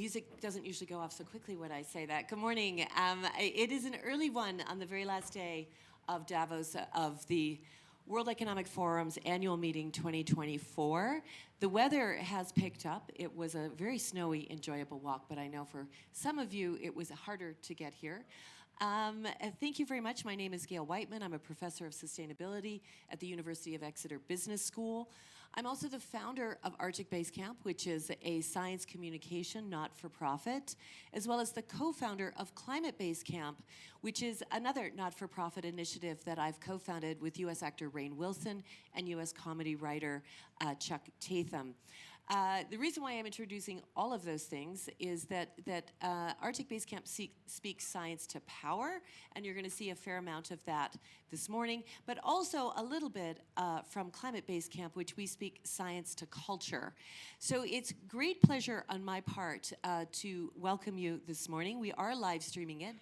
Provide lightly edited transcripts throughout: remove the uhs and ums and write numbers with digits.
music doesn't usually go off so quickly when I say that. Good morning. It is an early one on the very last day of Davos, of the World Economic Forum's annual meeting 2024. The weather has picked up. It was a very snowy, enjoyable walk, but I know for some of you it was harder to get here. Thank you very much. My name is Gail Whiteman. I'm a professor of sustainability at the University of Exeter Business School. I'm also the founder of Arctic Basecamp, which is a science communication not-for-profit, as well as the co-founder of Climate Basecamp, which is another not-for-profit initiative that I've co-founded with U.S. actor Rainn Wilson and U.S. comedy writer Chuck Tatham. The reason why I'm introducing all of those things is that Arctic Basecamp speaks science to power, and you're going to see a fair amount of that this morning, but also a little bit from Climate Basecamp, which we speak science to culture. So it's great pleasure on my part to welcome you this morning. We are live streaming it,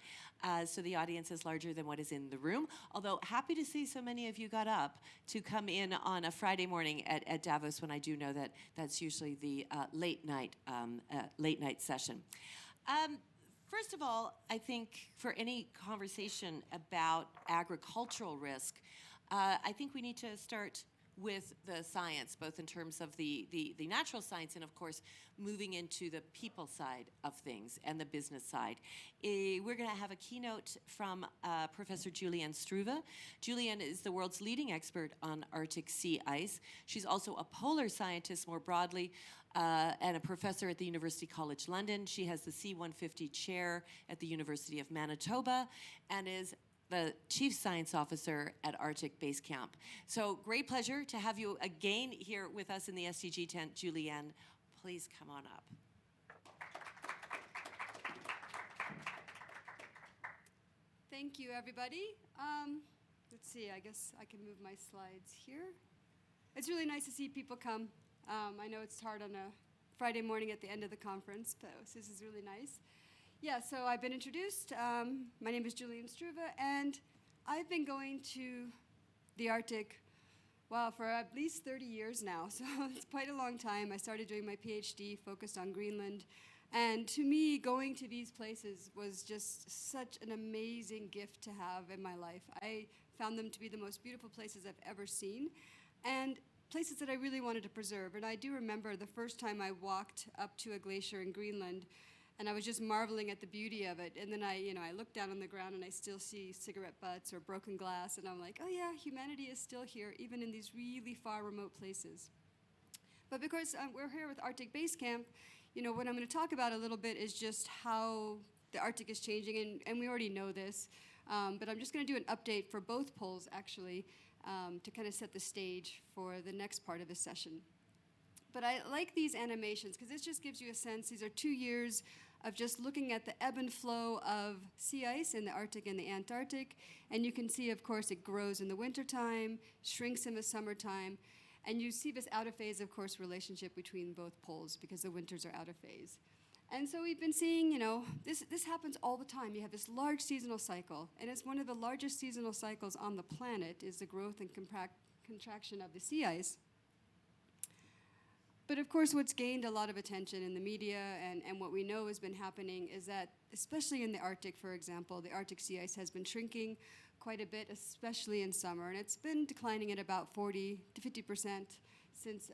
so the audience is larger than what is in the room, although happy to see so many of you got up to come in on a Friday morning at Davos, when I do know that that's usually the late night session. First of all, I think for any conversation about agricultural risk, I think we need to start with the science, both in terms of the natural science and, of course, moving into the people side of things and the business side. We're going to have a keynote from Professor Julianne Struve. Julianne is the world's leading expert on Arctic sea ice. She's also a polar scientist more broadly, and a professor at the University College London. She has the C-150 chair at the University of Manitoba and is the Chief Science Officer at Arctic Basecamp. So great pleasure to have you again here with us in the SDG Tent. Julianne, please come on up. Thank you, everybody. Let's see, I guess I can move my slides here. It's really nice to see people come. I know it's hard on a Friday morning at the end of the conference, but this is really nice. Yeah, so I've been introduced. My name is Julianne Struve, and I've been going to the Arctic, well, for at least 30 years now, so it's quite a long time. I started doing my PhD focused on Greenland, and to me, going to these places was just such an amazing gift to have in my life. I found them to be the most beautiful places I've ever seen, and places that I really wanted to preserve. And I do remember the first time I walked up to a glacier in Greenland, and I was just marveling at the beauty of it. And then I look down on the ground and I still see cigarette butts or broken glass, and I'm like, oh yeah, humanity is still here, even in these really far remote places. But because we're here with Arctic Basecamp, what I'm going to talk about a little bit is just how the Arctic is changing, and we already know this, but I'm just going to do an update for both poles, actually, to kind of set the stage for the next part of the session. But I like these animations because this just gives you a sense. These are 2 years of just looking at the ebb and flow of sea ice in the Arctic and the Antarctic. And you can see, of course, it grows in the wintertime, shrinks in the summertime. And you see this out of phase, of course, relationship between both poles because the winters are out of phase. And so we've been seeing, this happens all the time. You have this large seasonal cycle, and it's one of the largest seasonal cycles on the planet is the growth and contraction of the sea ice. But of course, what's gained a lot of attention in the media and what we know has been happening is that, especially in the Arctic, for example, the Arctic sea ice has been shrinking quite a bit, especially in summer, and it's been declining at about 40 to 50% since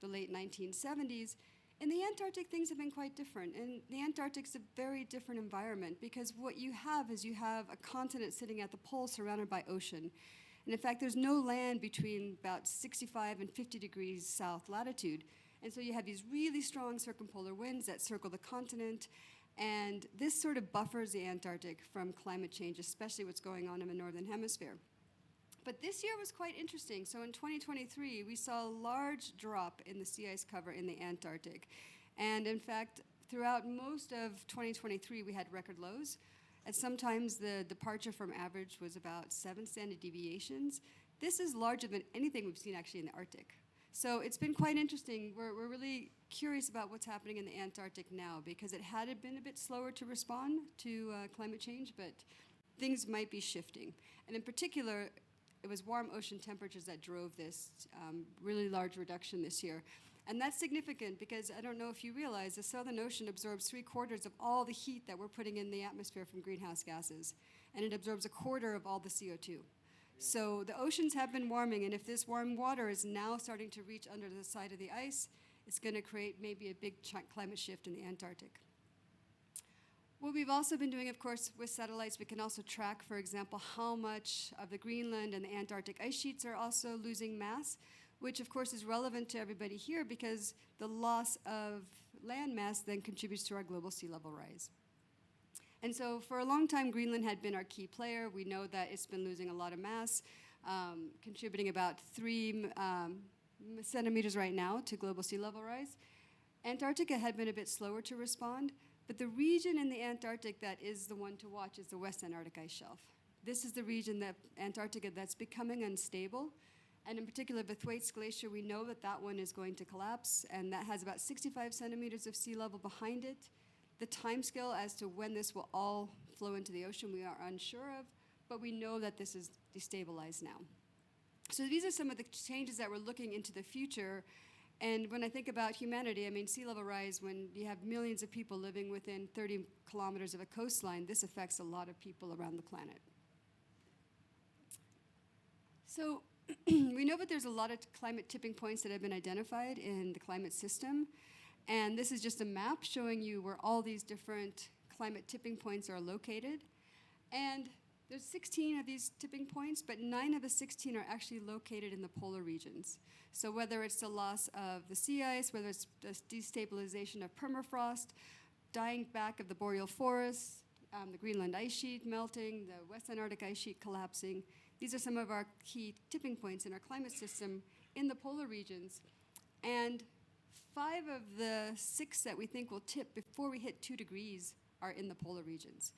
the late 1970s. In the Antarctic, things have been quite different. And the Antarctic's a very different environment because what you have is you have a continent sitting at the pole surrounded by ocean. And in fact, there's no land between about 65 and 50 degrees south latitude. And so you have these really strong circumpolar winds that circle the continent. And this sort of buffers the Antarctic from climate change, especially what's going on in the northern hemisphere. But this year was quite interesting. So in 2023, we saw a large drop in the sea ice cover in the Antarctic. And in fact, throughout most of 2023, we had record lows. And sometimes the departure from average was about 7 standard deviations. This is larger than anything we've seen actually in the Arctic. So it's been quite interesting. We're really curious about what's happening in the Antarctic now because it had been a bit slower to respond to climate change, but things might be shifting. And in particular, it was warm ocean temperatures that drove this really large reduction this year. And that's significant because I don't know if you realize the Southern Ocean absorbs 3/4 of all the heat that we're putting in the atmosphere from greenhouse gases, and it absorbs 1/4 of all the CO2. So the oceans have been warming, and if this warm water is now starting to reach under the side of the ice, it's going to create maybe a big climate shift in the Antarctic. What we've also been doing, of course, with satellites, we can also track, for example, how much of the Greenland and the Antarctic ice sheets are also losing mass, which of course is relevant to everybody here because the loss of land mass then contributes to our global sea level rise. And so for a long time, Greenland had been our key player. We know that it's been losing a lot of mass, contributing about 3 centimeters right now to global sea level rise. Antarctica had been a bit slower to respond, but the region in the Antarctic that is the one to watch is the West Antarctic ice shelf. This is the region that Antarctica that's becoming unstable. And in particular, the Thwaites Glacier, we know that that one is going to collapse, and that has about 65 centimeters of sea level behind it. The timescale as to when this will all flow into the ocean, we are unsure of, but we know that this is destabilized now. So these are some of the changes that we're looking into the future. And when I think about humanity, I mean, sea level rise, when you have millions of people living within 30 kilometers of a coastline, this affects a lot of people around the planet. So we know that there's a lot of climate tipping points that have been identified in the climate system. And this is just a map showing you where all these different climate tipping points are located. And there's 16 of these tipping points, but 9 of the 16 are actually located in the polar regions. So whether it's the loss of the sea ice, whether it's the destabilization of permafrost, dying back of the boreal forests, the Greenland ice sheet melting, the West Antarctic ice sheet collapsing, these are some of our key tipping points in our climate system in the polar regions. And 5 of the 6 that we think will tip before we hit 2 degrees are in the polar regions.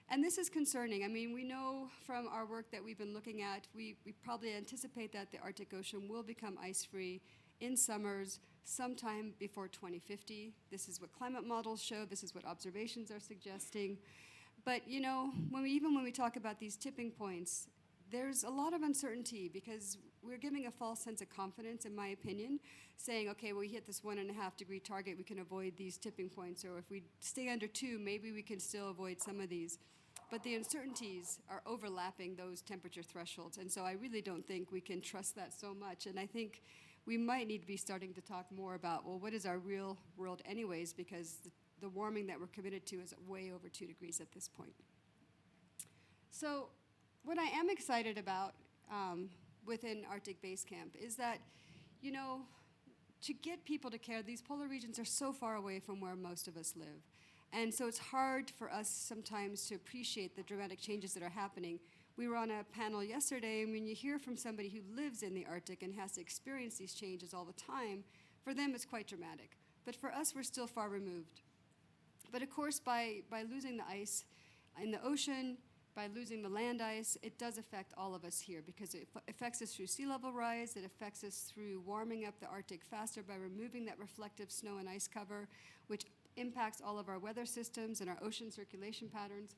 And this is concerning. I mean, we know from our work that we've been looking at, we probably anticipate that the Arctic Ocean will become ice-free in summers sometime before 2050. This is what climate models show. This is what observations are suggesting. But, you know, even when we talk about these tipping points, there's a lot of uncertainty because we're giving a false sense of confidence, in my opinion, saying, okay, well, we hit this 1.5 degree target, we can avoid these tipping points, or if we stay under 2, maybe we can still avoid some of these. But the uncertainties are overlapping those temperature thresholds, and so I really don't think we can trust that so much. And I think we might need to be starting to talk more about, well, what is our real world anyways, because the warming that we're committed to is way over 2 degrees at this point. So what I am excited about within Arctic Basecamp is that, you know, to get people to care, these polar regions are so far away from where most of us live. And so it's hard for us sometimes to appreciate the dramatic changes that are happening. We were on a panel yesterday, and when you hear from somebody who lives in the Arctic and has to experience these changes all the time, for them it's quite dramatic. But for us, we're still far removed. But of course, by losing the ice in the ocean, by losing the land ice, it does affect all of us here because it affects us through sea level rise, it affects us through warming up the Arctic faster by removing that reflective snow and ice cover, which impacts all of our weather systems and our ocean circulation patterns.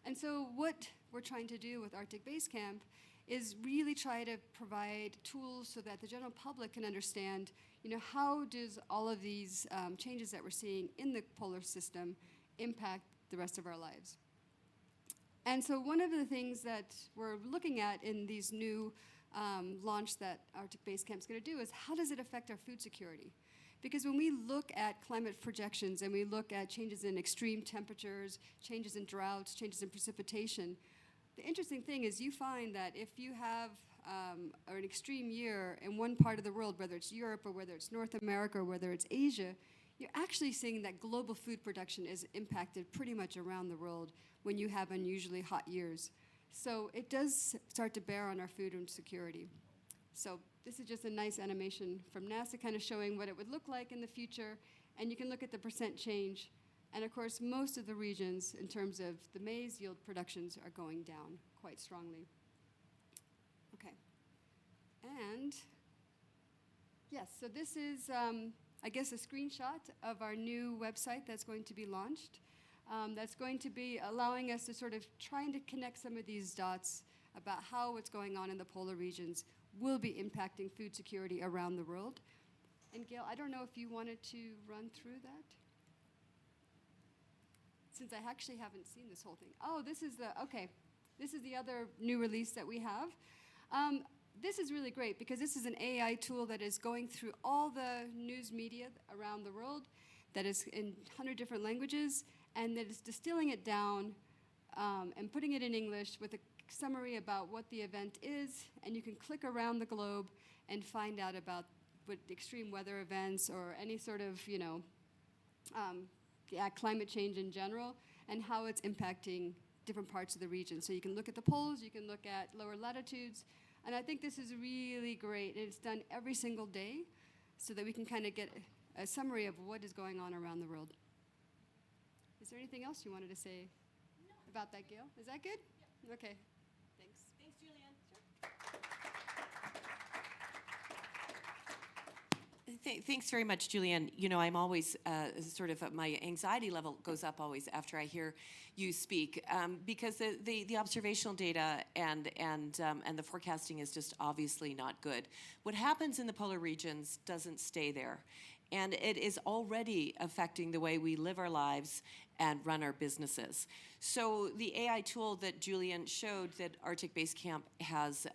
And so what we're trying to do with Arctic Basecamp is really try to provide tools so that the general public can understand, you know, how does all of these changes that we're seeing in the polar system impact the rest of our lives. And so one of the things that we're looking at in these new launch that Arctic Basecamp is going to do is how does it affect our food security? Because when we look at climate projections and we look at changes in extreme temperatures, changes in droughts, changes in precipitation, the interesting thing is you find that if you have an extreme year in one part of the world, whether it's Europe or whether it's North America or whether it's Asia, you're actually seeing that global food production is impacted pretty much around the world when you have unusually hot years. So it does start to bear on our food insecurity. So this is just a nice animation from NASA kind of showing what it would look like in the future, and you can look at the percent change. And of course, most of the regions in terms of the maize yield productions are going down quite strongly. Okay. And yes, so this is, I guess, a screenshot of our new website that's going to be launched. That's going to be allowing us to sort of trying to connect some of these dots about how what's going on in the polar regions will be impacting food security around the world. And Gail, I don't know if you wanted to run through that? Since I actually haven't seen this whole thing. Oh, this is the other new release that we have. This is really great because this is an AI tool that is going through all the news media around the world, that is in 100 different languages, and that is distilling it down and putting it in English with a summary about what the event is, and you can click around the globe and find out about what extreme weather events or any sort of, climate change in general, and how it's impacting different parts of the region. So you can look at the poles, you can look at lower latitudes, and I think this is really great. It's done every single day so that we can kind of get a summary of what is going on around the world. Is there anything else you wanted to say about that, Gail? Is that good? Yeah. Okay. Thanks. Thanks, Julianne. Thanks very much, Julianne. You know, I'm always my anxiety level goes up always after I hear you speak because the observational data and the forecasting is just obviously not good. What happens in the polar regions doesn't stay there, and it is already affecting the way we live our lives and run our businesses. So the AI tool that Julianne showed that Arctic Basecamp has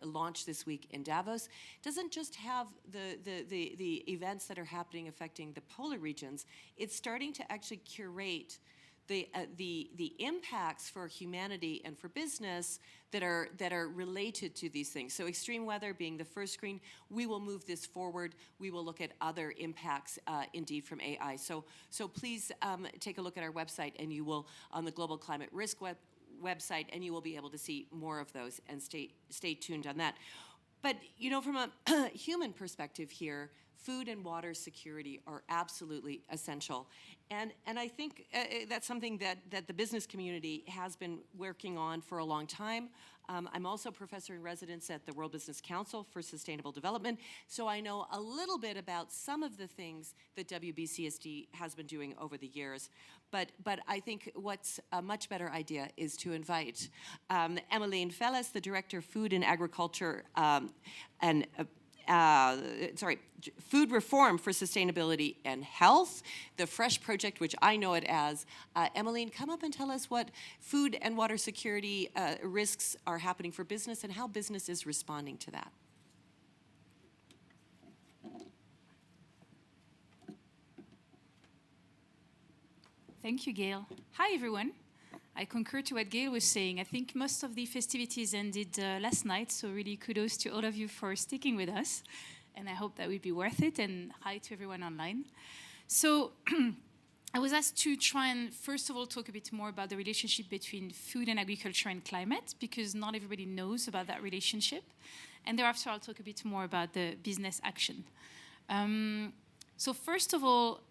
launched this week in Davos doesn't just have the events that are happening affecting the polar regions. It's starting to actually curate the impacts for humanity and for business that are related to these things. So extreme weather being the first screen, we will move this forward. We will look at other impacts indeed from AI. So please take a look at our website, and you will, on the Global Climate Risk website, and you will be able to see more of those, and stay tuned on that. But, you know, from a human perspective here, food and water security are absolutely essential. And I think that's something that the business community has been working on for a long time. I'm also professor in residence at the World Business Council for Sustainable Development, so I know a little bit about some of the things that WBCSD has been doing over the years. But I think what's a much better idea is to invite Emmeline Fellis, the Director of Food and Agriculture Food Reform for Sustainability and Health, the FRESH project, which I know it as. Emmeline, come up and tell us what food and water security risks are happening for business and how business is responding to that. Thank you, Gail. Hi, everyone. I concur to what Gail was saying. I think most of the festivities ended last night, so really kudos to all of you for sticking with us. And I hope that will be worth it, and hi to everyone online. So I was asked to try and, first of all, talk a bit more about the relationship between food and agriculture and climate, because not everybody knows about that relationship. And thereafter, I'll talk a bit more about the business action. So first of all,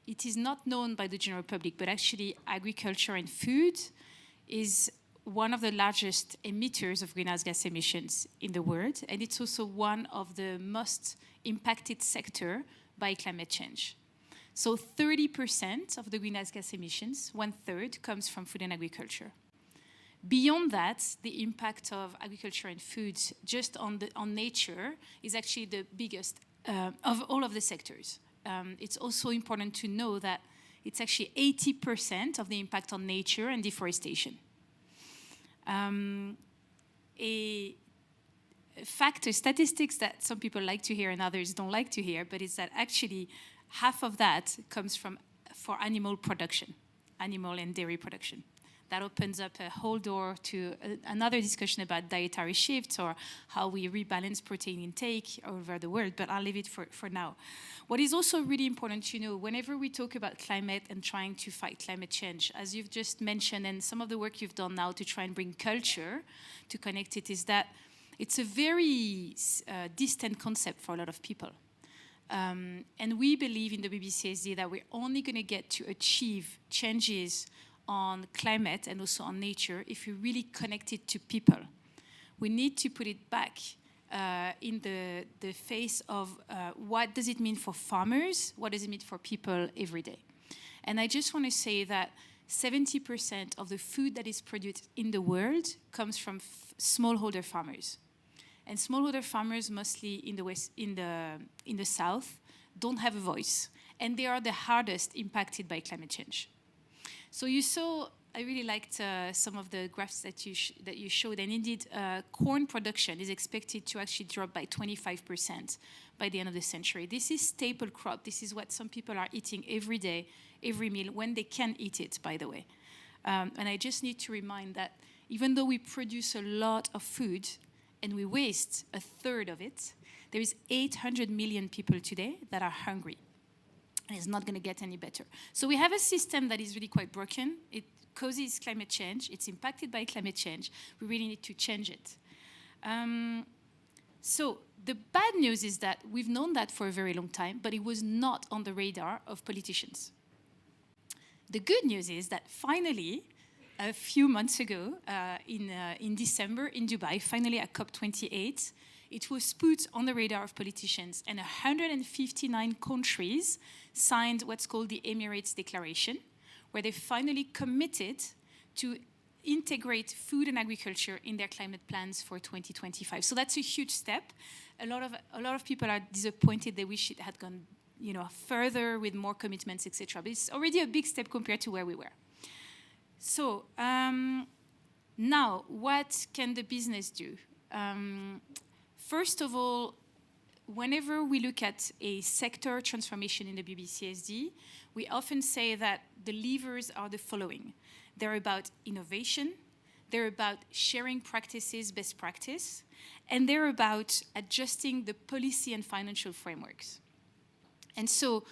it is not known by the general public, but actually agriculture and food is one of the largest emitters of greenhouse gas emissions in the world, and it's also one of the most impacted sector by climate change. So 30% of the greenhouse gas emissions, 1/3, comes from food and agriculture. Beyond that, the impact of agriculture and food just on nature is actually the biggest of all of the sectors. It's also important to know that it's actually 80% of the impact on nature and deforestation. Statistics that some people like to hear and others don't like to hear, but it's that actually half of that comes for animal production, animal and dairy production. That opens up a whole door to another discussion about dietary shifts or how we rebalance protein intake over the world, but I'll leave it for now. What is also really important to know, whenever we talk about climate and trying to fight climate change, as you've just mentioned, and some of the work you've done now to try and bring culture to connect it, is that it's a very distant concept for a lot of people. And we believe in the WBCSD that we're only going to get to achieve changes on climate and also on nature if we really connect it to people. We need to put it back in the face of what does it mean for farmers, what does it mean for people every day. And I just want to say that 70% of the food that is produced in the world comes from smallholder farmers. And smallholder farmers, mostly in the west, in the south, don't have a voice, and they are the hardest impacted by climate change. So you saw, I really liked some of the graphs that you showed, and indeed, corn production is expected to actually drop by 25% by the end of the century. This is staple crop. This is what some people are eating every day, every meal, when they can eat it, by the way. And I just need to remind that even though we produce a lot of food and we waste a third of it, there is 800 million people today that are hungry. And it's not going to get any better. So we have a system that is really quite broken. It causes climate change. It's impacted by climate change. We really need to change it. So the bad news is that we've known that for a very long time, but it was not on the radar of politicians. The good news is that finally, a few months ago, in December in Dubai, finally at COP28, it was put on the radar of politicians, and 159 countries signed what's called the Emirates Declaration, where they finally committed to integrate food and agriculture in their climate plans for 2025. So that's a huge step. A lot of people are disappointed. They wish it had gone, further with more commitments, etc. But it's already a big step compared to where we were. So now, what can the business do? First of all, whenever we look at a sector transformation in the BBCSD, we often say that the levers are the following. They're about innovation, they're about sharing practices, best practice, and they're about adjusting the policy and financial frameworks. And so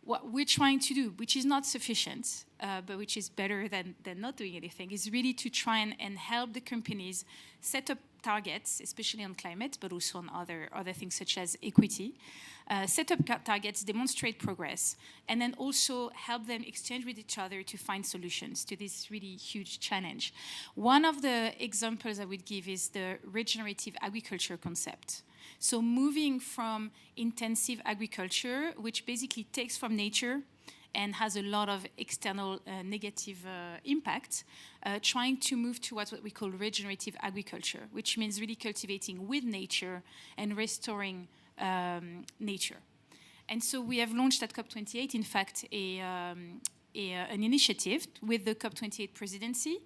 what we're trying to do, which is not sufficient, but which is better than not doing anything, is really to try and help the companies set up targets, especially on climate, but also on other things such as equity, set up targets, demonstrate progress, and then also help them exchange with each other to find solutions to this really huge challenge. One of the examples I would give is the regenerative agriculture concept. So moving from intensive agriculture, which basically takes from nature and has a lot of external negative impact, trying to move towards what we call regenerative agriculture, which means really cultivating with nature and restoring nature. And so we have launched at COP28, in fact, an initiative with the COP28 presidency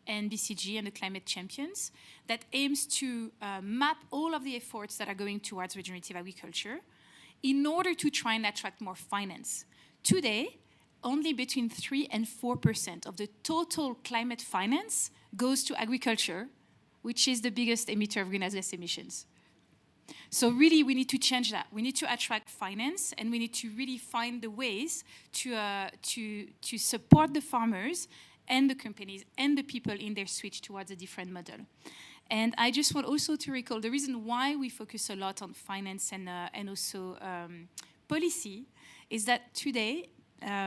and BCG and the climate champions that aims to map all of the efforts that are going towards regenerative agriculture in order to try and attract more finance. Today, only between 3 and 4% of the total climate finance goes to agriculture, which is the biggest emitter of greenhouse gas emissions. So really, we need to change that. We need to attract finance, and we need to really find the ways to support the farmers and the companies and the people in their switch towards a different model. And I just want also to recall the reason why we focus a lot on finance and also policy is that today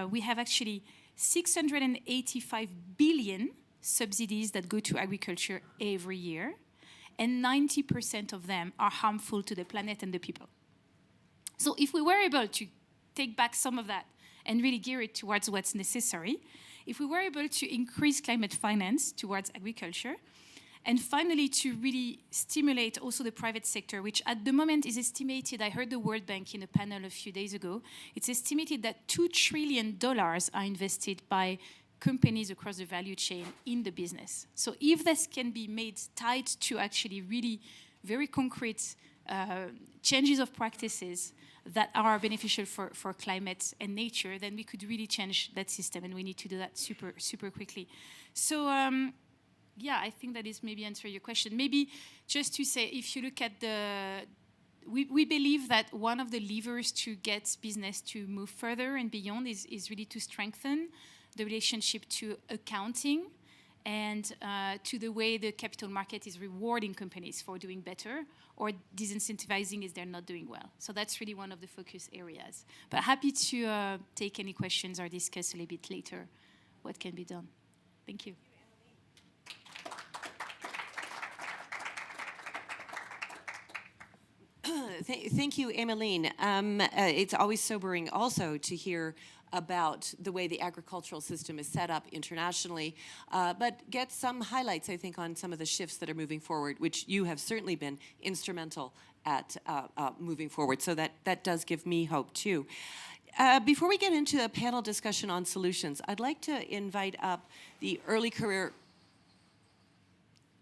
we have actually 685 billion subsidies that go to agriculture every year, and 90% of them are harmful to the planet and the people. So if we were able to take back some of that and really gear it towards what's necessary, if we were able to increase climate finance towards agriculture, and finally to really stimulate also the private sector, which at the moment is estimated, I heard the World Bank in a panel a few days ago, it's estimated that $2 trillion are invested by companies across the value chain in the business. So if this can be made tied to actually really very concrete changes of practices that are beneficial for climate and nature, then we could really change that system, and we need to do that super, super quickly. So yeah, I think that is maybe answer your question. Maybe just to say, if you look at we believe that one of the levers to get business to move further and beyond is really to strengthen the relationship to accounting and to the way the capital market is rewarding companies for doing better or disincentivizing if they're not doing well. So that's really one of the focus areas. But happy to take any questions or discuss a little bit later what can be done. Thank you. Thank you, Emmeline. It's always sobering also to hear about the way the agricultural system is set up internationally, but get some highlights, I think, on some of the shifts that are moving forward, which you have certainly been instrumental at moving forward. So that does give me hope, too. Before we get into a panel discussion on solutions, I'd like to invite up the early career.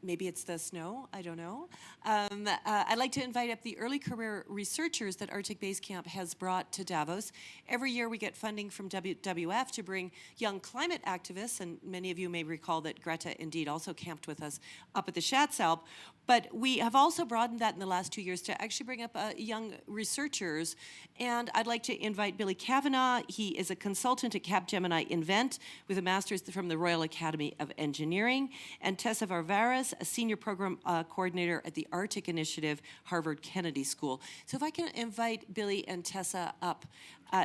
Maybe it's the snow, I don't know. I'd like to invite up the early career researchers that Arctic Basecamp has brought to Davos. Every year we get funding from WWF to bring young climate activists, and many of you may recall that Greta indeed also camped with us up at the Schatzalp. But we have also broadened that in the last 2 years to actually bring up young researchers. And I'd like to invite Billy Kavanagh. He is a consultant at Capgemini Invent with a master's from the Royal Academy of Engineering. And Tessa Varvaras, a senior program coordinator at the Arctic Initiative, Harvard Kennedy School. So if I can invite Billy and Tessa up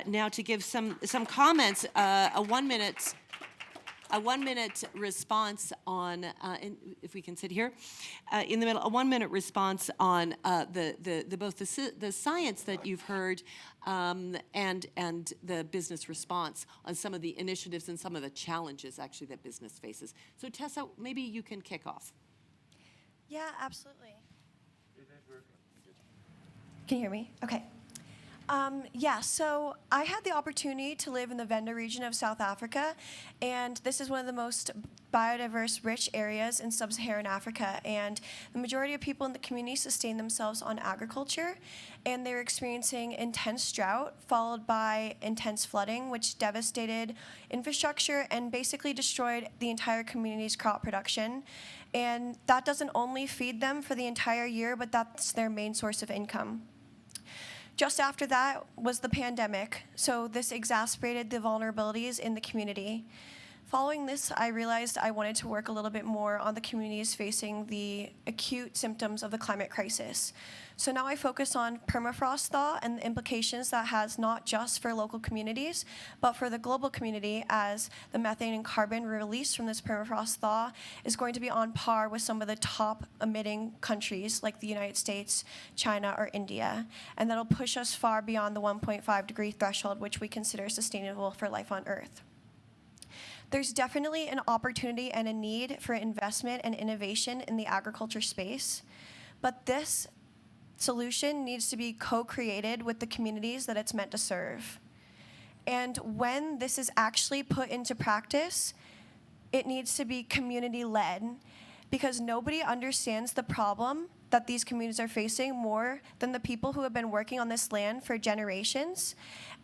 now to give some comments, a 1 minute response on, if we can sit here, in the middle, a 1 minute response on both the science that you've heard and the business response on some of the initiatives and some of the challenges actually that business faces. So Tessa, maybe you can kick off. Yeah, absolutely. Can you hear me? Okay. So I had the opportunity to live in the Venda region of South Africa, and this is one of the most biodiverse, rich areas in sub-Saharan Africa, and the majority of people in the community sustain themselves on agriculture, and they're experiencing intense drought followed by intense flooding, which devastated infrastructure and basically destroyed the entire community's crop production. And that doesn't only feed them for the entire year, but that's their main source of income. Just after that was the pandemic, so this exacerbated the vulnerabilities in the community. Following this, I realized I wanted to work a little bit more on the communities facing the acute symptoms of the climate crisis. So now I focus on permafrost thaw and the implications that has not just for local communities, but for the global community, as the methane and carbon released from this permafrost thaw is going to be on par with some of the top emitting countries like the United States, China, or India. And that'll push us far beyond the 1.5 degree threshold, which we consider sustainable for life on Earth. There's definitely an opportunity and a need for investment and innovation in the agriculture space, but this solution needs to be co-created with the communities that it's meant to serve. And when this is actually put into practice, it needs to be community-led, because nobody understands the problem that these communities are facing more than the people who have been working on this land for generations.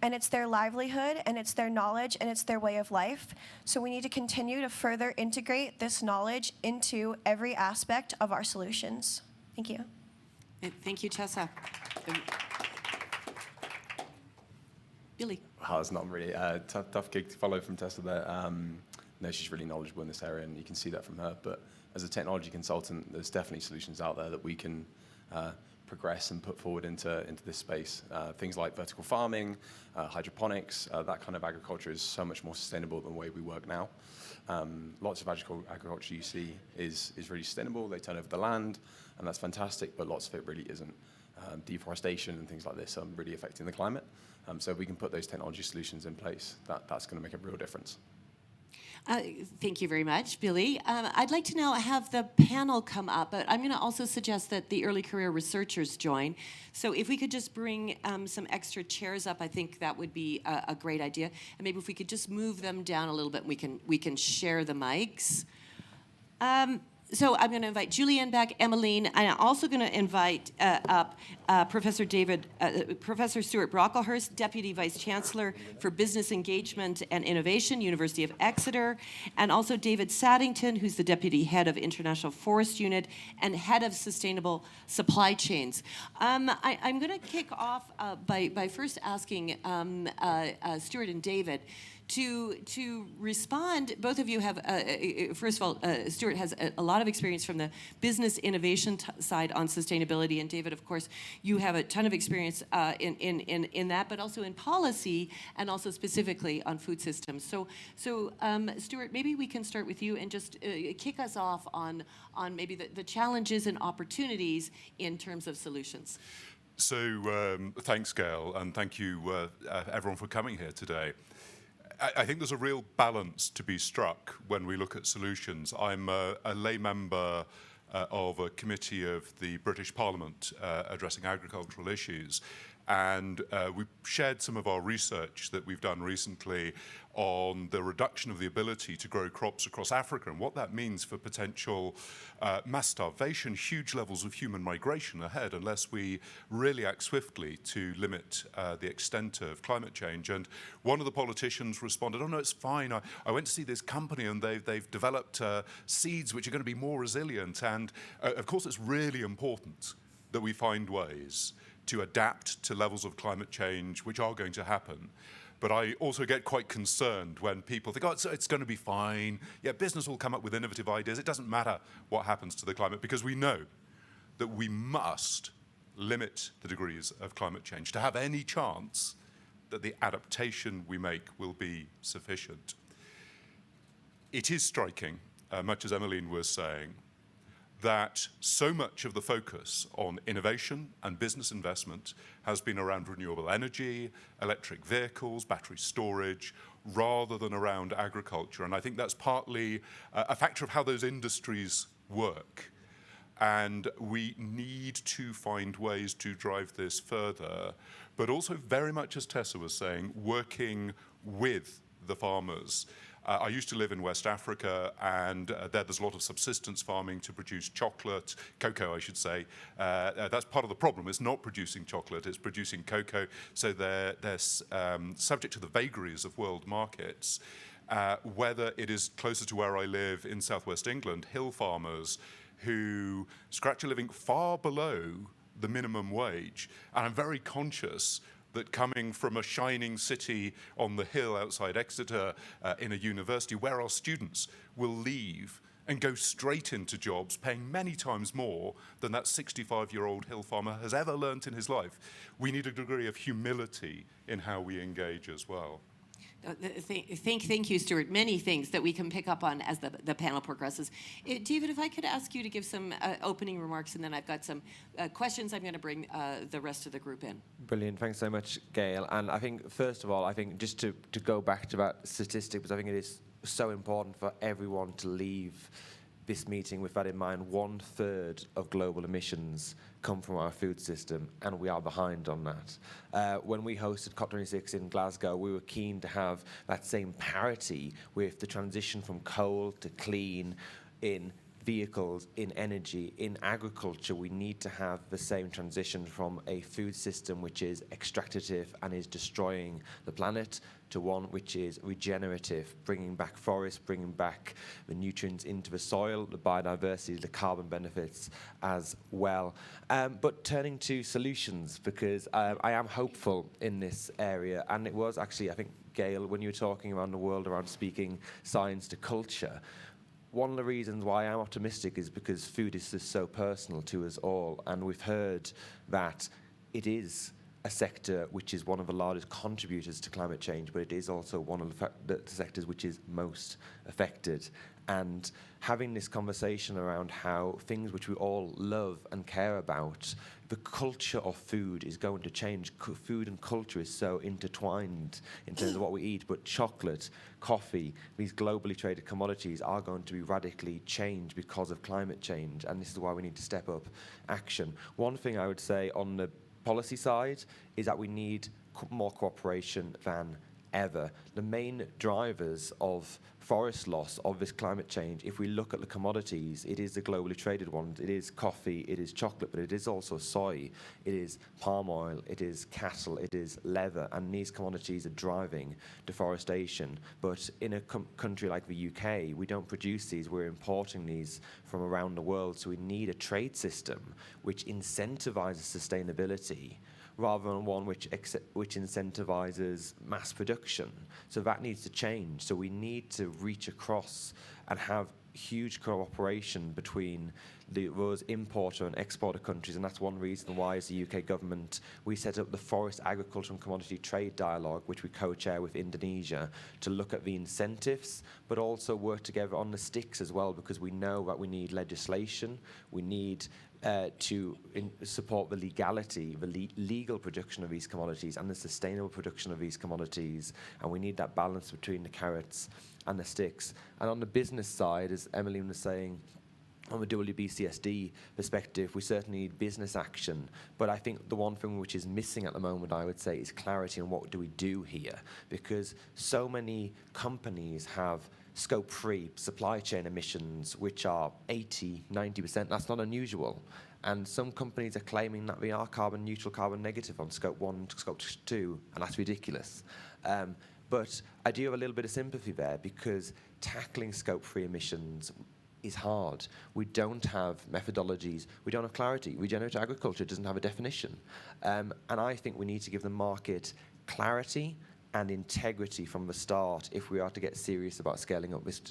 And it's their livelihood, and it's their knowledge, and it's their way of life. So we need to continue to further integrate this knowledge into every aspect of our solutions. Thank you. Thank you, Tessa. Billy. Oh, it's not really tough gig to follow from Tessa there. No, she's really knowledgeable in this area, and you can see that from her. But as a technology consultant, there's definitely solutions out there that we can progress and put forward into this space. Things like vertical farming, hydroponics, that kind of agriculture is so much more sustainable than the way we work now. Lots of agriculture you see is really sustainable. They turn over the land, and that's fantastic, but lots of it really isn't. Deforestation and things like this are really affecting the climate. So if we can put those technology solutions in place, that's going to make a real difference. Thank you very much, Billy. I'd like to now have the panel come up, but I'm going to also suggest that the early career researchers join. So if we could just bring some extra chairs up, I think that would be a great idea. And maybe if we could just move them down a little bit, we can share the mics. So I'm going to invite Julianne back, Emmeline, and I'm also going to invite up Professor Stuart Brocklehurst, Deputy Vice Chancellor for Business Engagement and Innovation, University of Exeter, and also David Saddington, who's the Deputy Head of International Forest Unit and Head of Sustainable Supply Chains. I'm going to kick off by first asking Stuart and David to respond. Both of you have, first of all, Stuart has a lot of experience from the business innovation side on sustainability, and David, of course, you have a ton of experience in that, but also in policy and also specifically on food systems. So Stuart, maybe we can start with you and just kick us off on maybe the challenges and opportunities in terms of solutions. So thanks, Gail, and thank you everyone for coming here today. I think there's a real balance to be struck when we look at solutions. I'm a lay member of a committee of the British Parliament addressing agricultural issues. And we shared some of our research that we've done recently on the reduction of the ability to grow crops across Africa and what that means for potential mass starvation, huge levels of human migration ahead unless we really act swiftly to limit the extent of climate change. And one of the politicians responded, "Oh no, it's fine. I went to see this company and they've developed seeds which are going to be more resilient." And of course, it's really important that we find ways to adapt to levels of climate change which are going to happen. But I also get quite concerned when people think, oh, it's going to be fine. Yeah, business will come up with innovative ideas. It doesn't matter what happens to the climate, because we know that we must limit the degrees of climate change to have any chance that the adaptation we make will be sufficient. It is striking, much as Emmeline was saying, that so much of the focus on innovation and business investment has been around renewable energy, electric vehicles, battery storage, rather than around agriculture. And I think that's partly a factor of how those industries work. And we need to find ways to drive this further, but also very much, as Tessa was saying, working with the farmers. I used to live in West Africa, and there's a lot of subsistence farming to produce chocolate, cocoa, I should say. That's part of the problem. It's not producing chocolate, it's producing cocoa. So they're subject to the vagaries of world markets. Whether it is closer to where I live in southwest England, hill farmers who scratch a living far below the minimum wage. And I'm very conscious that coming from a shining city on the hill outside Exeter in a university where our students will leave and go straight into jobs paying many times more than that 65-year-old hill farmer has ever learnt in his life, we need a degree of humility in how we engage as well. Thank you, Stuart. Many things that we can pick up on as the panel progresses. David, if I could ask you to give some opening remarks, and then I've got some questions I'm going to bring the rest of the group in. Brilliant. Thanks so much, Gail. And I think, first of all, I think just to go back to that statistic, because I think it is so important for everyone to leave this meeting with that in mind. 1/3 of global emissions come from our food system, and we are behind on that. When we hosted COP26 in Glasgow, we were keen to have that same parity with the transition from coal to clean in vehicles, in energy, in agriculture. We need to have the same transition from a food system which is extractive and is destroying the planet to one which is regenerative, bringing back forests, bringing back the nutrients into the soil, the biodiversity, the carbon benefits as well. But turning to solutions, because I am hopeful in this area, and it was actually, I think, Gail, when you were talking around the world around speaking science to culture, one of the reasons why I'm optimistic is because food is just so personal to us all, and we've heard that it is a sector which is one of the largest contributors to climate change, but it is also one of the sectors which is most affected. And having this conversation around how things which we all love and care about, the culture of food is going to change. Food and culture is so intertwined in terms of what we eat, but chocolate, coffee, these globally traded commodities are going to be radically changed because of climate change, and this is why we need to step up action. One thing I would say on the policy side is that we need more cooperation than ever. The main drivers of forest loss of this climate change, if we look at the commodities, it is the globally traded ones. It is coffee, it is chocolate, but it is also soy, it is palm oil, it is cattle, it is leather, and these commodities are driving deforestation. But in a country like the UK, we don't produce these, we're importing these from around the world, so we need a trade system which incentivizes sustainability rather than one which incentivizes mass production. So that needs to change. So we need to reach across and have huge cooperation between those importer and exporter countries, and that's one reason why, as the UK government, we set up the Forest, Agriculture and Commodity Trade Dialogue, which we co-chair with Indonesia, to look at the incentives, but also work together on the sticks as well, because we know that we need legislation, we need to support the legality, the legal production of these commodities and the sustainable production of these commodities. And we need that balance between the carrots and the sticks. And on the business side, as Emmeline was saying, on the WBCSD perspective, we certainly need business action. But I think the one thing which is missing at the moment, I would say, is clarity on what do we do here. Because so many companies have scope 3 supply chain emissions, which are 80, 90%. That's not unusual. And some companies are claiming that we are carbon neutral, carbon negative on scope 1, scope 2, and that's ridiculous. But I do have a little bit of sympathy there, because tackling scope 3 emissions is hard. We don't have methodologies. We don't have clarity. Regenerative agriculture doesn't have a definition. And I think we need to give the market clarity and integrity from the start if we are to get serious about scaling up these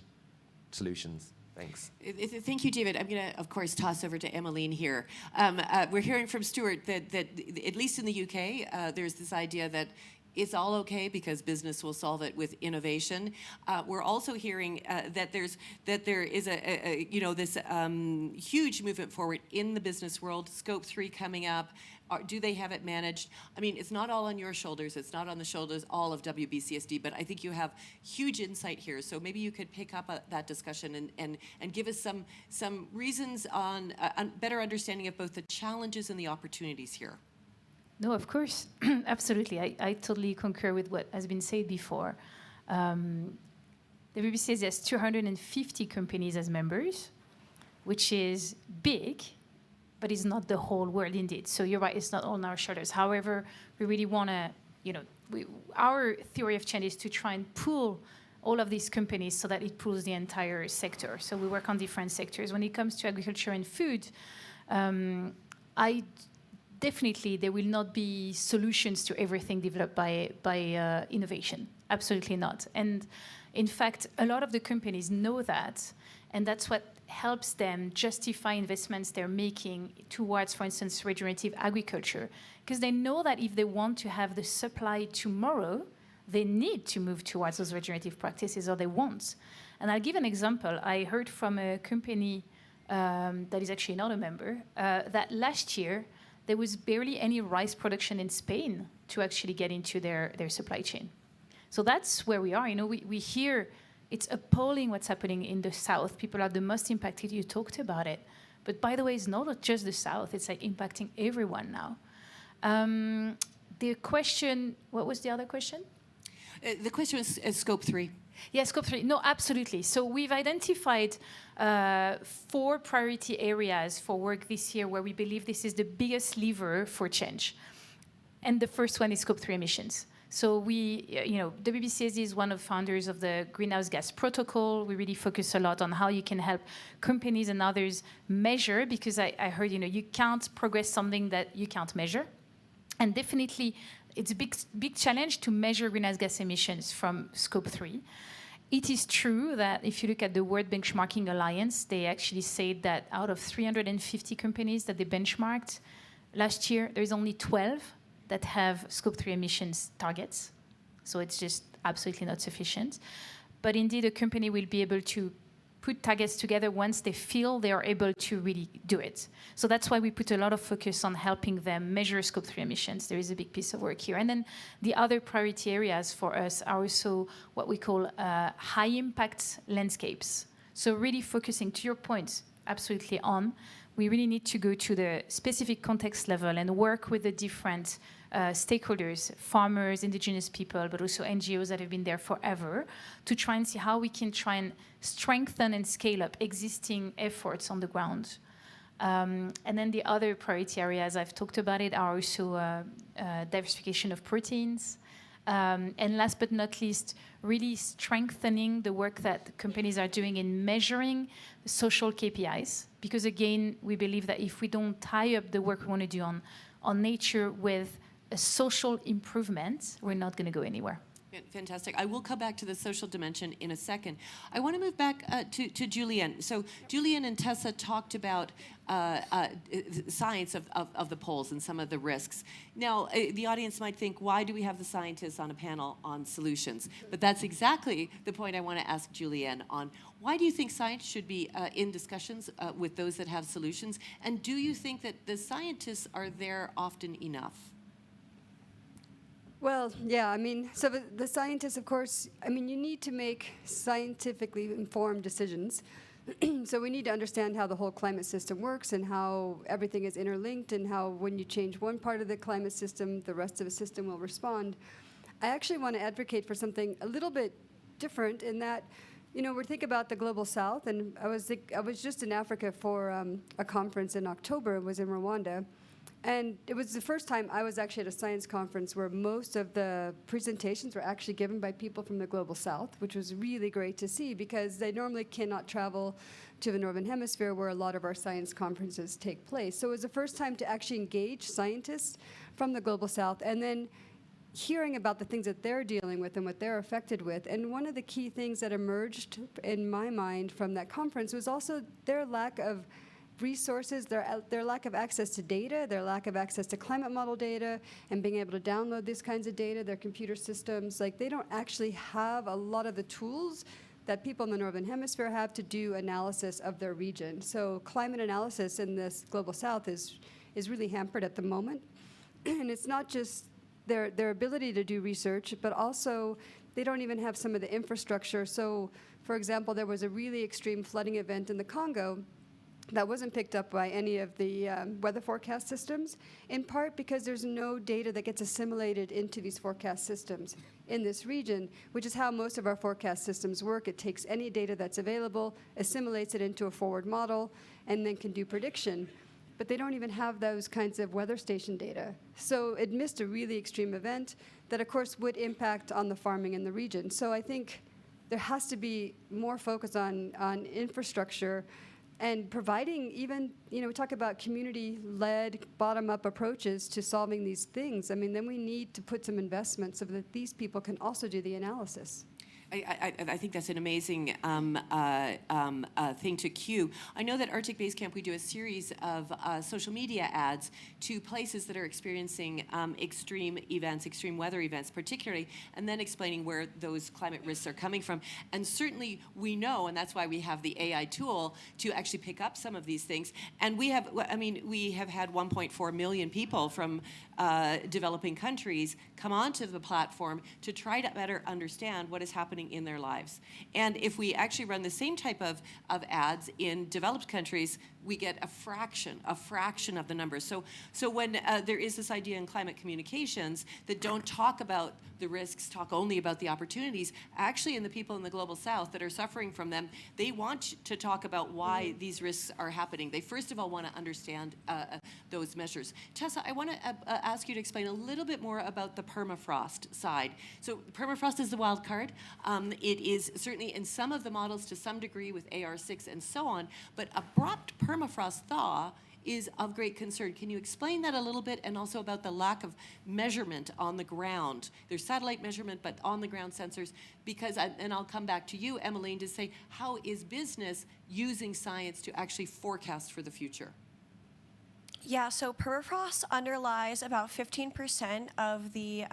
solutions. Thanks. Thank you, David. I'm going to, of course, toss over to Emmeline here. We're hearing from Stuart that at least in the UK, there's this idea that it's all okay because business will solve it with innovation. We're also hearing that there is this huge movement forward in the business world. Scope 3 coming up. Do they have it managed? I mean, it's not all on your shoulders. It's not on the shoulders all of WBCSD, but I think you have huge insight here. So maybe you could pick up that discussion and give us some reasons on better understanding of both the challenges and the opportunities here. No, of course. Absolutely. I totally concur with what has been said before. The WBCSD has 250 companies as members, which is big, but it's not the whole world indeed. So you're right, it's not all on our shoulders. However, we really want to, our theory of change is to try and pull all of these companies so that it pulls the entire sector. So we work on different sectors. When it comes to agriculture and food, definitely, there will not be solutions to everything developed by innovation. Absolutely not. And in fact, a lot of the companies know that, and that's what helps them justify investments they're making towards, for instance, regenerative agriculture, because they know that if they want to have the supply tomorrow, they need to move towards those regenerative practices, or they won't. And I'll give an example. I heard from a company that is actually not a member that last year, there was barely any rice production in Spain to actually get into their supply chain. So that's where we are. We hear it's appalling what's happening in the South. People are the most impacted. You talked about it. But by the way, it's not just the South. It's like impacting everyone now. The question, what was the other question? The question was scope 3. Yeah, scope 3. No, absolutely. So we've identified 4 priority areas for work this year where we believe this is the biggest lever for change. And the first one is scope 3 emissions. So WBCSD is one of the founders of the Greenhouse Gas Protocol. We really focus a lot on how you can help companies and others measure, because I heard, you can't progress something that you can't measure. And definitely, it's a big challenge to measure greenhouse gas emissions from scope 3. It is true that if you look at the World Benchmarking Alliance, they actually said that out of 350 companies that they benchmarked last year, there's only 12 that have scope 3 emissions targets. So it's just absolutely not sufficient. But indeed, a company will be able to put targets together once they feel they are able to really do it. So that's why we put a lot of focus on helping them measure scope 3 emissions. There is a big piece of work here. And then the other priority areas for us are also what we call high impact landscapes. So really focusing, to your point, absolutely on, we really need to go to the specific context level and work with the different stakeholders, farmers, indigenous people, but also NGOs that have been there forever, to try and see how we can try and strengthen and scale up existing efforts on the ground. And then the other priority areas, I've talked about it, are also diversification of proteins. And last but not least, really strengthening the work that companies are doing in measuring social KPIs. Because again, we believe that if we don't tie up the work we want to do on nature with a social improvement, we're not going to go anywhere. Fantastic. I will come back to the social dimension in a second. I want to move back to Julianne. So Julianne and Tessa talked about science of the poles and some of the risks. Now, the audience might think, why do we have the scientists on a panel on solutions? But that's exactly the point I want to ask Julianne on. Why do you think science should be in discussions with those that have solutions? And do you think that the scientists are there often enough? Well, yeah, I mean, so the scientists, of course, I mean, you need to make scientifically informed decisions. So we need to understand how the whole climate system works and how everything is interlinked and how when you change one part of the climate system, the rest of the system will respond. I actually want to advocate for something a little bit different in that, you know, we're thinking about the global south, and I was just in Africa for a conference in October. It was in Rwanda. And it was the first time I was actually at a science conference where most of the presentations were actually given by people from the global south, which was really great to see because they normally cannot travel to the northern hemisphere where a lot of our science conferences take place. So it was the first time to actually engage scientists from the global south and then hearing about the things that they're dealing with and what they're affected with. And one of the key things that emerged in my mind from that conference was also their lack of resources, their lack of access to data, their lack of access to climate model data, and being able to download these kinds of data, their computer systems, like they don't actually have a lot of the tools that people in the Northern Hemisphere have to do analysis of their region. So climate analysis in this global south is really hampered at the moment. And it's not just their ability to do research, but also they don't even have some of the infrastructure. So, for example, there was a really extreme flooding event in the Congo that wasn't picked up by any of the weather forecast systems, in part because there's no data that gets assimilated into these forecast systems in this region, which is how most of our forecast systems work. It takes any data that's available, assimilates it into a forward model, and then can do prediction. But they don't even have those kinds of weather station data. So it missed a really extreme event that, of course, would impact on the farming in the region. So I think there has to be more focus on infrastructure and providing even, you know, we talk about community-led, bottom-up approaches to solving these things. I mean, then we need to put some investment so that these people can also do the analysis. I think that's an amazing thing to cue. I know that Arctic Basecamp, we do a series of social media ads to places that are experiencing extreme events, extreme weather events particularly, and then explaining where those climate risks are coming from. And certainly we know, and that's why we have the AI tool to actually pick up some of these things. And we have had 1.4 million people from developing countries come onto the platform to try to better understand what is happening in their lives. And if we actually run the same type of ads in developed countries, we get a fraction of the numbers. So when there is this idea in climate communications that don't talk about the risks, talk only about the opportunities, actually in the people in the global south that are suffering from them, they want to talk about why these risks are happening. They first of all want to understand those measures. Tessa, I want to ask you to explain a little bit more about the permafrost side. So permafrost is the wild card. It is certainly in some of the models to some degree with AR6 and so on, but abrupt permafrost thaw is of great concern. Can you explain that a little bit, and also about the lack of measurement on the ground? There's satellite measurement, but on the ground sensors, because, and I'll come back to you, Emmeline, to say, how is business using science to actually forecast for the future? Yeah, so permafrost underlies about 15% of the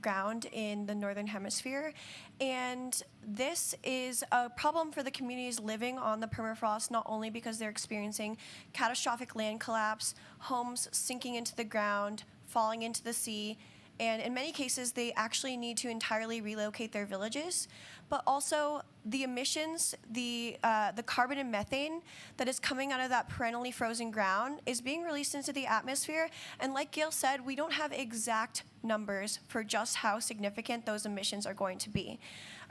ground in the northern hemisphere, and this is a problem for the communities living on the permafrost, not only because they're experiencing catastrophic land collapse, homes sinking into the ground, falling into the sea, and in many cases they actually need to entirely relocate their villages, but also the emissions, the carbon and methane that is coming out of that perennially frozen ground is being released into the atmosphere. And like Gail said, we don't have exact numbers for just how significant those emissions are going to be.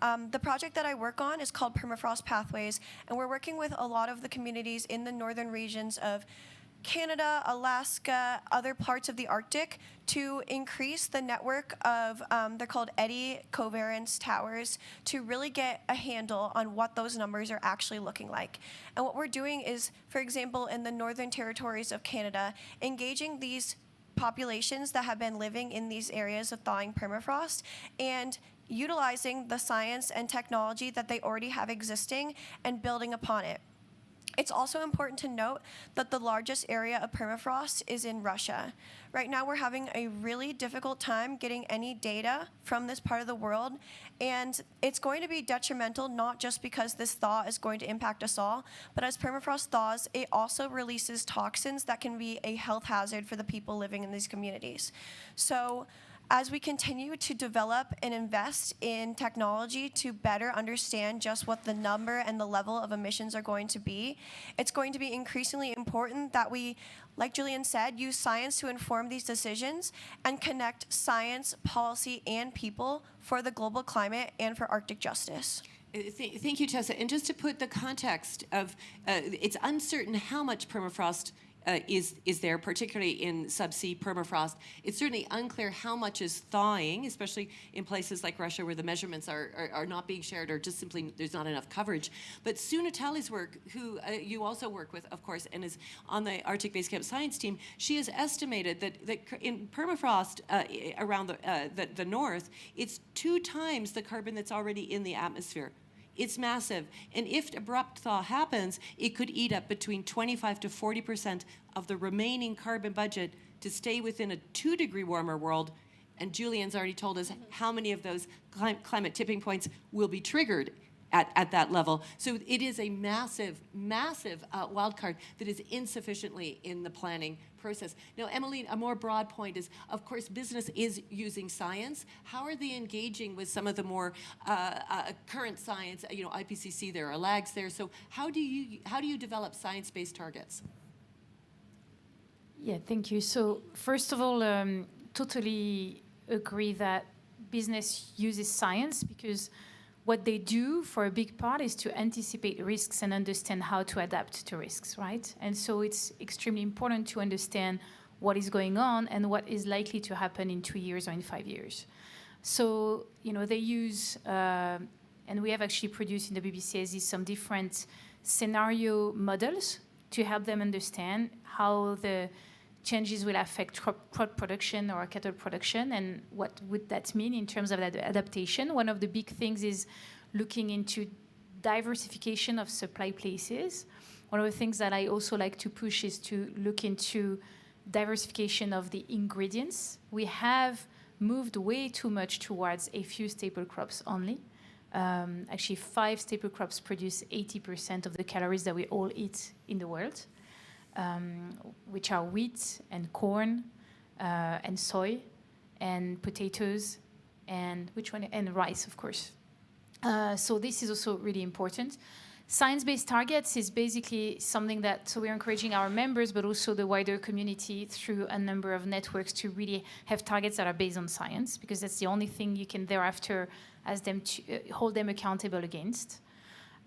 The project that I work on is called Permafrost Pathways, and we're working with a lot of the communities in the northern regions of Canada, Alaska, other parts of the Arctic to increase the network of, they're called eddy covariance towers, to really get a handle on what those numbers are actually looking like. And what we're doing is, for example, in the northern territories of Canada, engaging these populations that have been living in these areas of thawing permafrost and utilizing the science and technology that they already have existing and building upon it. It's also important to note that the largest area of permafrost is in Russia. Right now, we're having a really difficult time getting any data from this part of the world, and it's going to be detrimental not just because this thaw is going to impact us all, but as permafrost thaws, it also releases toxins that can be a health hazard for the people living in these communities. So, as we continue to develop and invest in technology to better understand just what the number and the level of emissions are going to be, it's going to be increasingly important that we, like Julian said, use science to inform these decisions and connect science, policy, and people for the global climate and for Arctic justice. Thank you, Tessa. And just to put the context of, it's uncertain how much permafrost is there, particularly in subsea permafrost. It's certainly unclear how much is thawing, especially in places like Russia where the measurements are not being shared or just simply there's not enough coverage. But Sue Natali's work, who you also work with, of course, and is on the Arctic Basecamp science team, she has estimated that in permafrost around the north, it's 2 times the carbon that's already in the atmosphere. It's massive. And if abrupt thaw happens, it could eat up between 25 to 40% of the remaining carbon budget to stay within a 2-degree warmer world. And Julian's already told us how many of those climate tipping points will be triggered at that level. So it is a massive, massive wild card that is insufficiently in the planning process. Now, Emmeline, a more broad point is, of course, business is using science. How are they engaging with some of the more current science? You know, IPCC, there are lags there. So how do you develop science-based targets? Yeah, thank you. So first of all, totally agree that business uses science because what they do for a big part is to anticipate risks and understand how to adapt to risks, right? And so it's extremely important to understand what is going on and what is likely to happen in 2 years or in 5 years. So, you know, they use, and we have actually produced in the BBCSD some different scenario models to help them understand how the changes will affect crop production or cattle production, and what would that mean in terms of that adaptation. One of the big things is looking into diversification of supply places. One of the things that I also like to push is to look into diversification of the ingredients. We have moved way too much towards a few staple crops only. Actually, 5 staple crops produce 80% of the calories that we all eat in the world. Which are wheat and corn and soy and potatoes and and rice, of course. So this is also really important. Science-based targets is basically something that, so we're encouraging our members, but also the wider community through a number of networks to really have targets that are based on science, because that's the only thing you can thereafter ask them to hold them accountable against.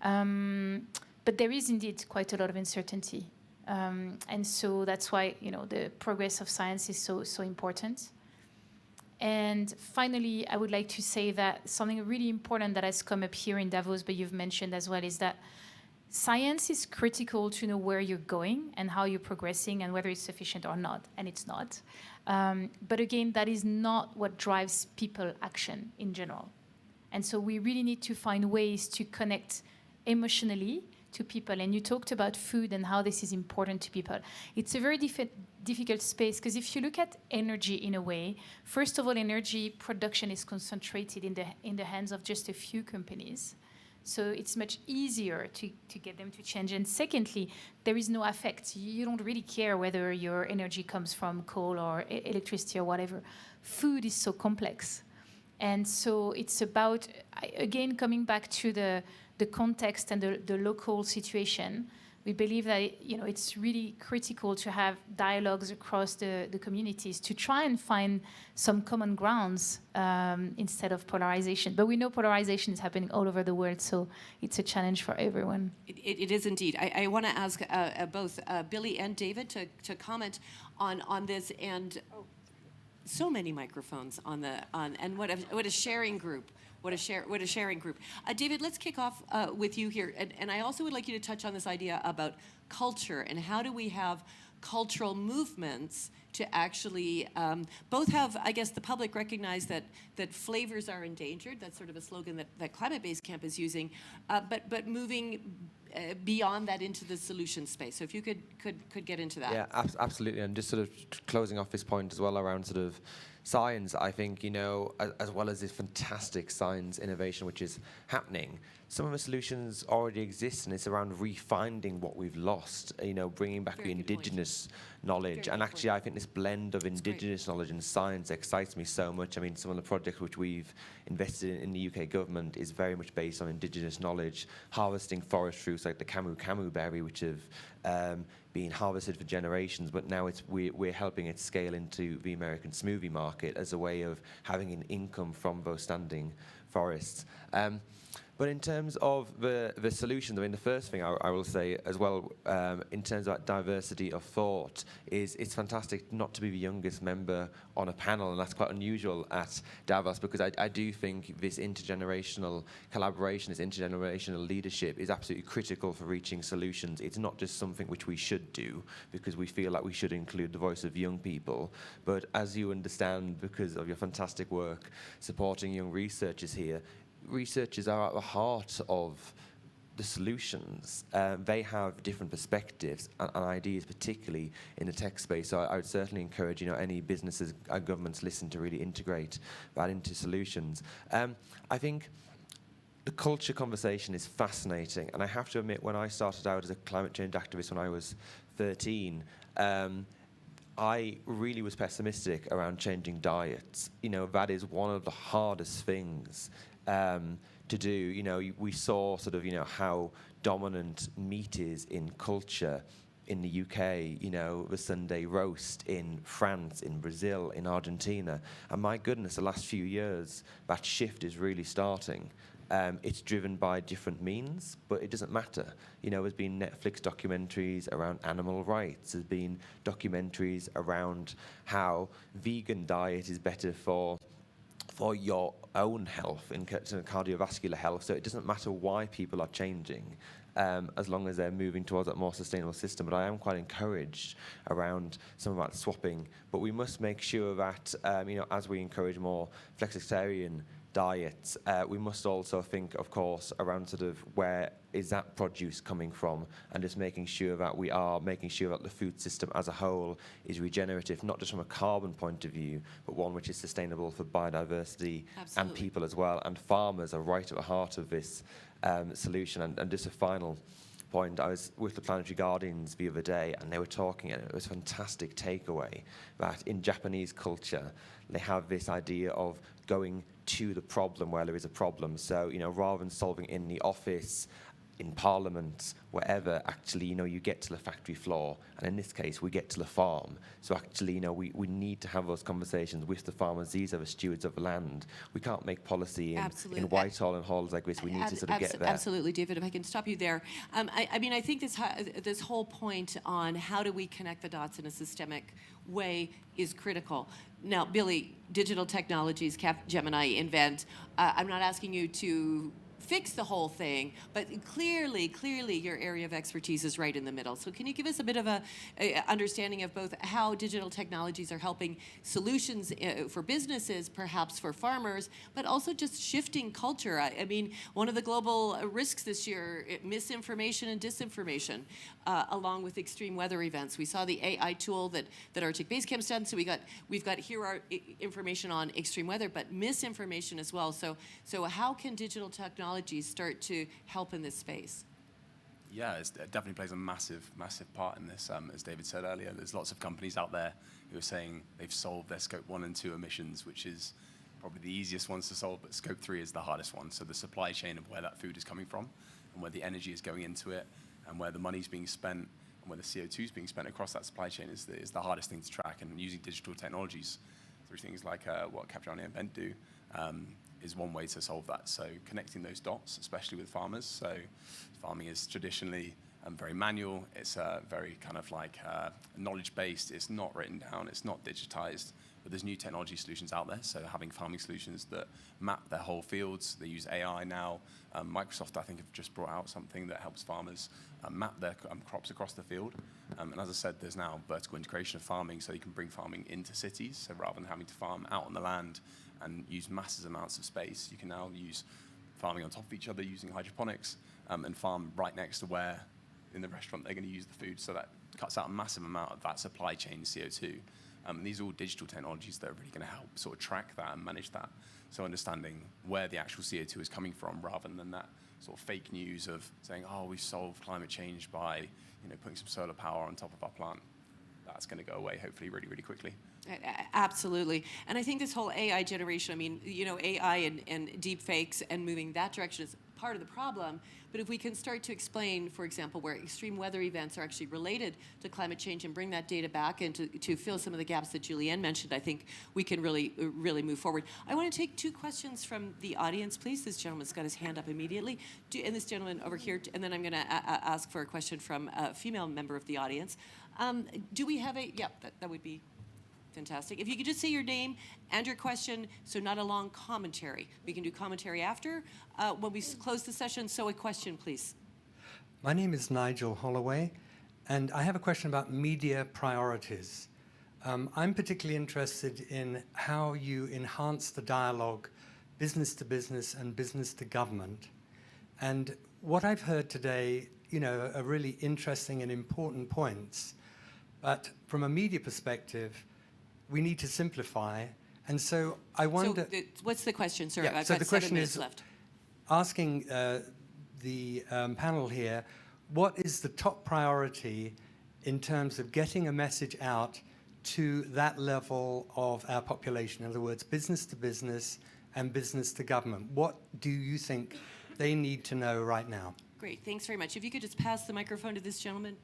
But there is indeed quite a lot of uncertainty. And so that's why, you know, the progress of science is so important. And finally, I would like to say that something really important that has come up here in Davos, but you've mentioned as well, is that science is critical to know where you're going and how you're progressing and whether it's sufficient or not, and it's not. But again, that is not what drives people action in general. And so we really need to find ways to connect emotionally to people. And you talked about food and how this is important to people. It's a very difficult space, because if you look at energy in a way, first of all, energy production is concentrated in the hands of just a few companies. So it's much easier to get them to change. And secondly, there is no affect. You don't really care whether your energy comes from coal or electricity or whatever. Food is so complex. And so it's about, again, coming back to the context and the local situation. We believe that, you know, it's really critical to have dialogues across the communities to try and find some common grounds instead of polarization. But we know polarization is happening all over the world, so it's a challenge for everyone. It is indeed. I want to ask both Billy and David to comment on this, and so many microphones and what a sharing group. What a sharing group. David, let's kick off with you here. And I also would like you to touch on this idea about culture and how do we have cultural movements to actually both have, I guess, the public recognize that flavors are endangered. That's sort of a slogan that Climate Basecamp is using, but moving beyond that into the solution space. So if you could get into that. Yeah, absolutely. And just sort of closing off this point as well around sort of science, I think, as well as this fantastic science innovation which is happening, some of the solutions already exist, and it's around refinding what we've lost, bringing back the indigenous knowledge. And actually, I think this blend of indigenous knowledge and science excites me so much. I mean, some of the projects which we've invested in the UK government is very much based on indigenous knowledge, harvesting forest fruits like the camu berry, which have been harvested for generations, but now we're helping it scale into the American smoothie market as a way of having an income from those standing forests. But in terms of the solutions, I mean, the first thing I will say as well, in terms of that diversity of thought, is it's fantastic not to be the youngest member on a panel, and that's quite unusual at Davos, because I do think this intergenerational collaboration, this intergenerational leadership is absolutely critical for reaching solutions. It's not just something which we should do because we feel like we should include the voice of young people, but as you understand, because of your fantastic work supporting young researchers here, researchers are at the heart of the solutions. They have different perspectives and ideas, particularly in the tech space. So I would certainly encourage any businesses and governments listen to really integrate that into solutions. I think the culture conversation is fascinating, and I have to admit, when I started out as a climate change activist when I was 13, I really was pessimistic around changing diets. That is one of the hardest things to do. We saw sort of, how dominant meat is in culture in the UK, the Sunday roast in France, in Brazil, in Argentina. And my goodness, the last few years, that shift is really starting. It's driven by different means, but it doesn't matter. There's been Netflix documentaries around animal rights. There's been documentaries around how vegan diet is better for your own health, in cardiovascular health. So it doesn't matter why people are changing, as long as they're moving towards a more sustainable system. But I am quite encouraged around some of that swapping. But we must make sure that, as we encourage more flexitarian diets, we must also think, of course, around sort of where is that produce coming from, and just making sure that we are making sure that the food system as a whole is regenerative, not just from a carbon point of view, but one which is sustainable for biodiversity and people as well. And farmers are right at the heart of this solution. And just a final point, I was with the Planetary Guardians the other day, and they were talking, and it was a fantastic takeaway that in Japanese culture, they have this idea of going to the problem where there is a problem. So, rather than solving in the office, in Parliament, wherever, actually, you get to the factory floor, and in this case, we get to the farm. So actually, we need to have those conversations with the farmers. These are the stewards of the land. We can't make policy in Whitehall and halls like this. We need to sort of get there. Absolutely, David, if I can stop you there. I mean, I think this whole point on how do we connect the dots in a systemic way is critical. Now, Billy, digital technologies, Capgemini, Invent, I'm not asking you to fix the whole thing, but clearly your area of expertise is right in the middle. So can you give us a bit of a understanding of both how digital technologies are helping solutions for businesses, perhaps for farmers, but also just shifting culture? I mean, one of the global risks this year, misinformation and disinformation, along with extreme weather events. We saw the AI tool that Arctic Basecamp's done, so we've got here our information on extreme weather, but misinformation as well. So how can digital technology start to help in this space? Yeah, it definitely plays a massive part in this. As David said earlier, there's lots of companies out there who are saying they've solved their Scope 1 and 2 emissions, which is probably the easiest ones to solve, but Scope 3 is the hardest one. So the supply chain of where that food is coming from and where the energy is going into it and where the money's being spent and where the CO2 is being spent across that supply chain is the hardest thing to track. And using digital technologies through things like what Capgemini and Invent do is one way to solve that. So connecting those dots, especially with farmers. So farming is traditionally very manual. It's very kind of like knowledge-based. It's not written down. It's not digitized. but there's new technology solutions out there. So having farming solutions that map their whole fields. They use AI now. Microsoft, I think, have just brought out something that helps farmers map their crops across the field. And as I said, there's now vertical integration of farming, so you can bring farming into cities. So rather than having to farm out on the land and use massive amounts of space, you can now use farming on top of each other using hydroponics, and farm right next to where in the restaurant they're going to use the food. So that cuts out a massive amount of that supply chain CO2. These are all digital technologies that are really going to help sort of track that and manage that. So understanding where the actual CO2 is coming from, rather than that sort of fake news of saying, oh, we've solved climate change by putting some solar power on top of our plant. That's going to go away, hopefully, really, really quickly. Absolutely. And I think this whole AI generation, I mean, AI and deep fakes and moving that direction is part of the problem. But if we can start to explain, for example, where extreme weather events are actually related to climate change and bring that data back and to fill some of the gaps that Julianne mentioned, I think we can really move forward. I want to take 2 questions from the audience, please. This gentleman's got his hand up immediately. And this gentleman over here, and then I'm going to ask for a question from a female member of the audience. Do we have that would be fantastic. If you could just say your name and your question, so not a long commentary. We can do commentary after when we close the session, so a question, please. My name is Nigel Holloway, and I have a question about media priorities. I'm particularly interested in how you enhance the dialogue business to business and business to government. And what I've heard today, are really interesting and important points. But from a media perspective, we need to simplify. And so I wonder... So what's the question, sir? Yeah, I've so got the 7 question minutes is, left. asking the panel here, what is the top priority in terms of getting a message out to that level of our population? In other words, business to business and business to government. What do you think they need to know right now? Great, thanks very much. If you could just pass the microphone to this gentleman.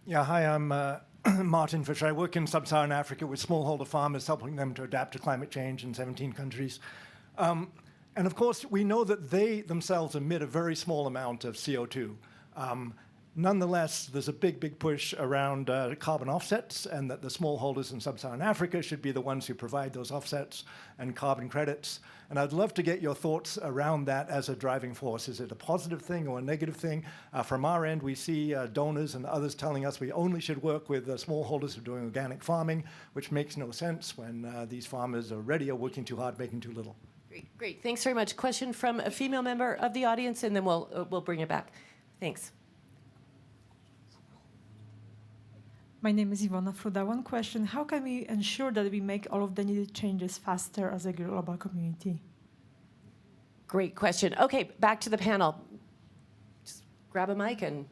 Yeah, hi, I'm Martin Fisher. I work in sub-Saharan Africa with smallholder farmers, helping them to adapt to climate change in 17 countries. And of course, we know that they themselves emit a very small amount of CO2. Nonetheless, there's a big push around carbon offsets, and that the smallholders in sub-Saharan Africa should be the ones who provide those offsets and carbon credits. And I'd love to get your thoughts around that as a driving force. Is it a positive thing or a negative thing? From our end, we see donors and others telling us we only should work with smallholders who are doing organic farming, which makes no sense when these farmers already are working too hard, making too little. Great. Thanks very much. Question from a female member of the audience, and then we'll bring it back. Thanks. My name is Ivona Fruda. One question, how can we ensure that we make all of the needed changes faster as a global community? Great question. Okay, back to the panel. Just grab a mic and...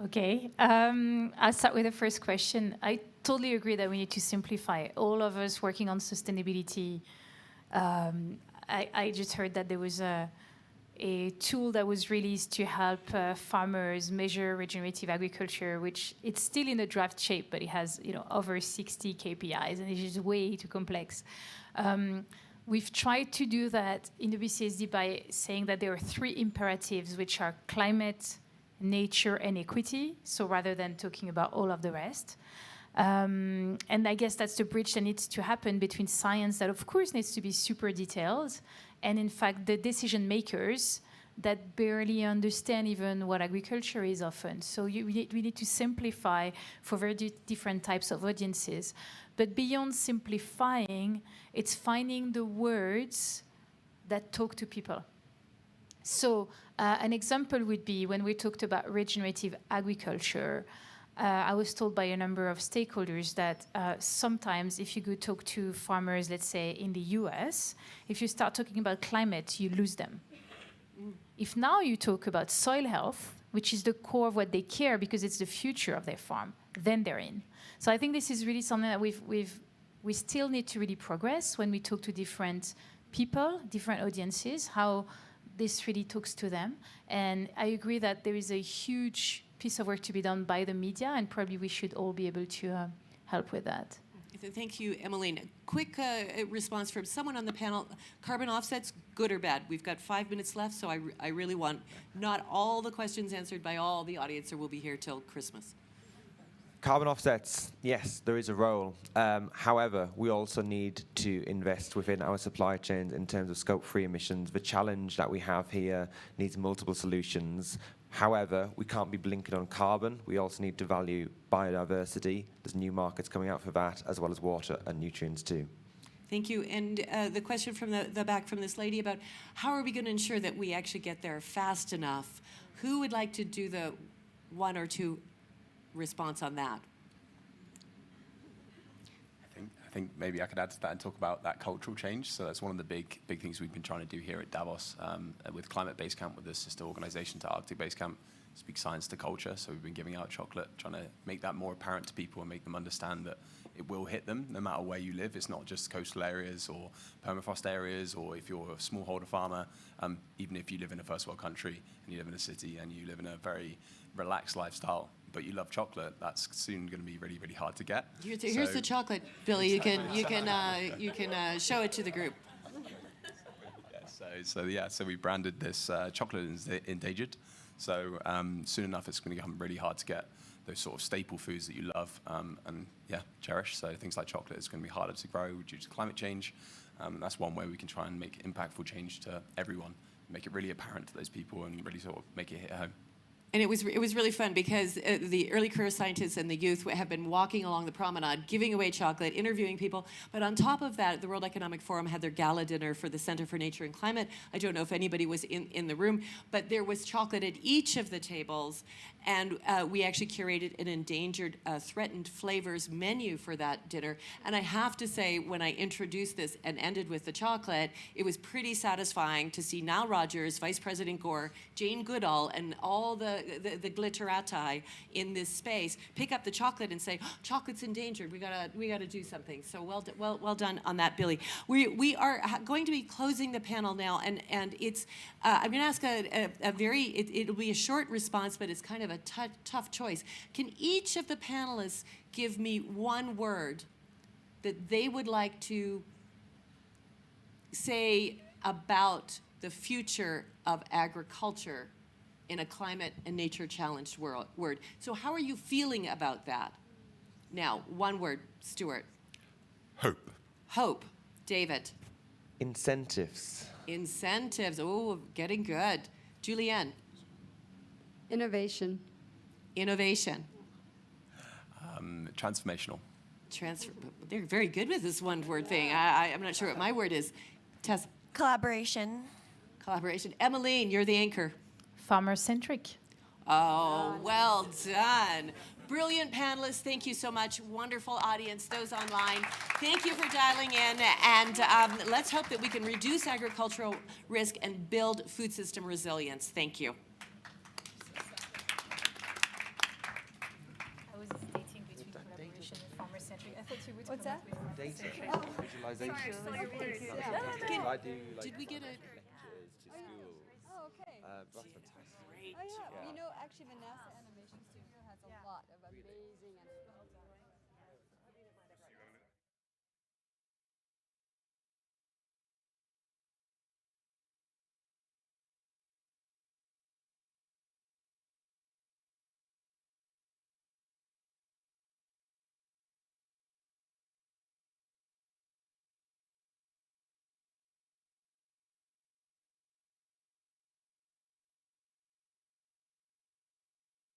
Okay, I'll start with the first question. I totally agree that we need to simplify. All of us working on sustainability, I just heard that there was a tool that was released to help farmers measure regenerative agriculture, which it's still in a draft shape, but it has over 60 KPIs, and it's just way too complex. We've tried to do that in the BCSD by saying that there are 3 imperatives, which are climate, nature, and equity, so rather than talking about all of the rest. And I guess that's the bridge that needs to happen between science, that of course needs to be super detailed, and in fact the decision makers that barely understand even what agriculture is often. So we need to simplify for very different types of audiences. But beyond simplifying, it's finding the words that talk to people. So an example would be when we talked about regenerative agriculture, I was told by a number of stakeholders that sometimes if you go talk to farmers, let's say in the US, if you start talking about climate, you lose them. If now you talk about soil health, which is the core of what they care because it's the future of their farm, then they're in. So I think this is really something that we still need to really progress when we talk to different people, different audiences, how this really talks to them. And I agree that there is a huge piece of work to be done by the media, and probably we should all be able to help with that. Thank you, Emmeline. A quick response from someone on the panel. Carbon offsets, good or bad? We've got 5 minutes left, so I really want not all the questions answered by all the audience, or we'll be here till Christmas. Carbon offsets, yes, there is a role. However, we also need to invest within our supply chains in terms of scope 3 emissions. The challenge that we have here needs multiple solutions. However, we can't be blinking on carbon. We also need to value biodiversity. There's new markets coming out for that, as well as water and nutrients too. Thank you. And the question from the back from this lady about how are we going to ensure that we actually get there fast enough? Who would like to do the 1 or 2 response on that? I think maybe I could add to that and talk about that cultural change. So that's one of the big things we've been trying to do here at Davos with Climate Basecamp, with the sister organization to Arctic Basecamp, speak science to culture. So we've been giving out chocolate, trying to make that more apparent to people and make them understand that it will hit them no matter where you live. It's not just coastal areas or permafrost areas, or if you're a smallholder farmer, even if you live in a first world country and you live in a city and you live in a very relaxed lifestyle, but you love chocolate, that's soon going to be really, really hard to get. Here's the chocolate, Billy. You can show it to the group. So we branded this chocolate is endangered. So soon enough, it's going to become really hard to get those sort of staple foods that you love and cherish. So things like chocolate is going to be harder to grow due to climate change. That's one way we can try and make impactful change to everyone, make it really apparent to those people, and really sort of make it hit home. And it was really fun because the early career scientists and the youth have been walking along the promenade, giving away chocolate, interviewing people. But on top of that, the World Economic Forum had their gala dinner for the Center for Nature and Climate. I don't know if anybody was in the room, but there was chocolate at each of the tables. And we actually curated an endangered, threatened flavors menu for that dinner. And I have to say, when I introduced this and ended with the chocolate, it was pretty satisfying to see Nile Rodgers, Vice President Gore, Jane Goodall, and all the glitterati in this space pick up the chocolate and say, oh, chocolate's endangered. We gotta do something. So well done on that, Billy. We are going to be closing the panel now, and it's I'm going to ask a very it'll be a short response, but it's kind of a tough choice. Can each of the panelists give me one word that they would like to say about the future of agriculture in a climate and nature challenged world? So how are you feeling about that? Now, one word, Stuart. Hope. Hope. David. Incentives. Incentives. Oh, getting good. Julianne. Innovation. Innovation. Transformational. They're very good with this one word thing. I'm not sure what my word is. Tess. Collaboration. Collaboration. Emmeline, you're the anchor. Farmer-centric. Oh, well done. Brilliant panelists, thank you so much. Wonderful audience, those online. Thank you for dialing in, and let's hope that we can reduce agricultural risk and build food system resilience. Thank you. I was hesitating between collaboration and farmer-centric. I thought you would. What's that? Data. Visualization. Did we get a... Oh, okay. That's fantastic. Great. Oh, yeah. You know, actually, the NASA Animation Studio has a lot of amazing and